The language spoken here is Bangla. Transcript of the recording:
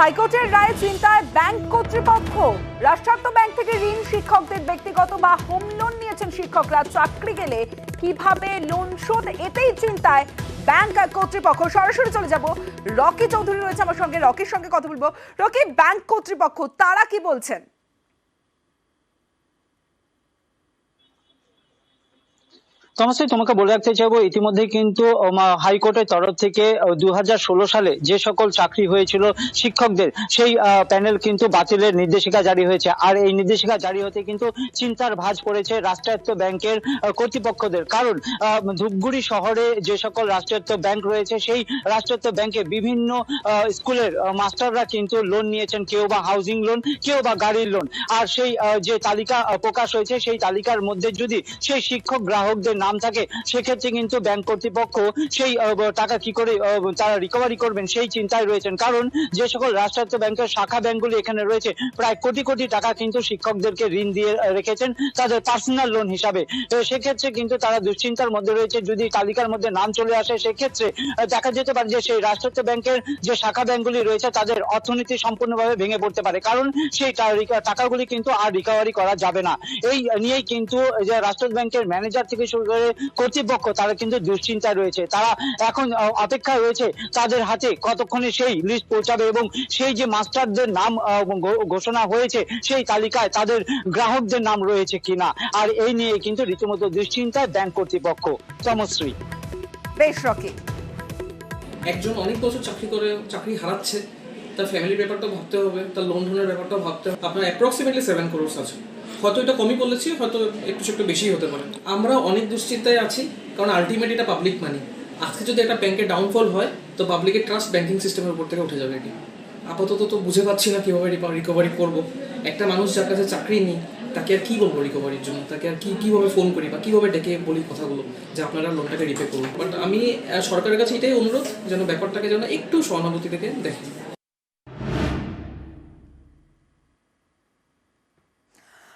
হাইকোর্টের রায়ে চিন্তায় ব্যাংক কর্তৃপক্ষ। রাষ্ট্রায়ত্ত ব্যাংক থেকে ঋণ শিক্ষকদের ব্যক্তিগত বা হোম লোন নিয়েছেন শিক্ষকরা, চাকরি গেলে কিভাবে লোন শোধ, এতেই চিন্তায় ব্যাংক কর্তৃপক্ষ। সরাসরি চলে যাব, রকি চৌধুরী রয়েছে আমার সঙ্গে, রকির সঙ্গে কথা বলবো। রকি, ব্যাংক কর্তৃপক্ষ তারা কি বলছেন? তোমাকে বলে রাখতে চাইবো, ইতিমধ্যে কিন্তু হাইকোর্টের তরফ থেকে 2016 সালে যে সকল চাকরি হয়েছিল শিক্ষকদের, সেই প্যানেল কিন্তু বাতিলের নির্দেশিকা জারি হয়েছে। আর এই নির্দেশিকা জারি হতে কিন্তু চিন্তার ভাঁজ পড়েছে রাষ্ট্রায়ত্ত ব্যাংকের কর্তৃপক্ষদের। কারণ ধূপগুড়ি শহরে যে সকল রাষ্ট্রায়ত্ত ব্যাংক রয়েছে, সেই রাষ্ট্রায়ত্ত ব্যাংকে বিভিন্ন স্কুলের মাস্টাররা কিন্তু লোন নিয়েছেন, কেউ বা হাউজিং লোন, কেউ বা গাড়ির লোন। আর সেই যে তালিকা প্রকাশ হয়েছে, সেই তালিকার মধ্যে যদি সেই শিক্ষক গ্রাহকদের নাম থাকে, সেক্ষেত্রে কিন্তু ব্যাংক কর্তৃপক্ষ সেই টাকা কি করে তারা রিকভারি করবেন সেই চিন্তায় রয়েছেন। কারণ যে সকল রাষ্ট্রায়ত্ত ব্যাংকের শাখা ব্যাংকগুলি এখানে রয়েছে, প্রায় কোটি কোটি টাকা কিন্তু শিক্ষকদেরকে ঋণ দিয়ে রেখেছেন তাদের পার্সোনাল লোন হিসাবে। সেক্ষেত্রে কিন্তু তারা দুশ্চিন্তার মধ্যে রয়েছে। যদি তালিকার মধ্যে নাম চলে আসে, সেক্ষেত্রে দেখা যেতে পারে যে সেই রাষ্ট্রায়ত্ত ব্যাংকের যে শাখা ব্যাংকগুলি রয়েছে, তাদের অর্থনীতি সম্পূর্ণভাবে ভেঙে পড়তে পারে। কারণ সেই টাকাগুলি কিন্তু আর রিকভারি করা যাবে না। এই নিয়েই কিন্তু যে রাষ্ট্রায়ত্ত ব্যাংকের ম্যানেজার থেকে শুরু করে কর্তৃপক্ষ, তারা কিন্তু দুশ্চিন্তায় রয়েছে। তারা এখন অপেক্ষায় রয়েছে তাদের হাতে কতক্ষণে সেই লিস্ট পৌঁছাবে এবং সেই যে মাস্টারদের নাম ঘোষণা হয়েছে, সেই তালিকায় তাদের গ্রাহকদের নাম রয়েছে কিনা। আর এই নিয়ে কিন্তু রীতিমতো দুশ্চিন্তায় ব্যাংক কর্তৃপক্ষ। চমশ্রী। বেশ রকি, একজন অনেক বছর চাকরি করে চাকরি হারাচ্ছে, তার ফ্যামিলির ব্যাপারটা ভাবতে হবে, তার লোন ধনের ব্যাপারটাও ভাবতে হবে। আপনার অ্যাপ্রক্সিমেটলি 7 crore আছে, হয়তো এটা কমই বলেছি, হয়তো একটু বেশি হতে পারে। আমরা অনেক দুশ্চিন্তায় আছি, কারণ আলটিমেট এটা পাবলিক মানি। আজকে যদি একটা ব্যাংকের ডাউনফল হয়, তো পাবলিকের ট্রাস্ট ব্যাংকিং সিস্টেমের উপর থেকে উঠে যাবে। এটি আপাতত তো বুঝে পাচ্ছি না কীভাবে রিকভারি করবো। একটা মানুষ যার কাছে চাকরি নেই, তাকে আর কী বলবো রিকভারির জন্য? তাকে আর কীভাবে ফোন করি বা কীভাবে ডেকে বলি কথাগুলো যে আপনারা লোনটাকে রিপে করুন? বাট আমি সরকারের কাছে এটাই অনুরোধ, যেন ব্যাপারটাকে যেন একটু সহানুভূতি থেকে দেখেন।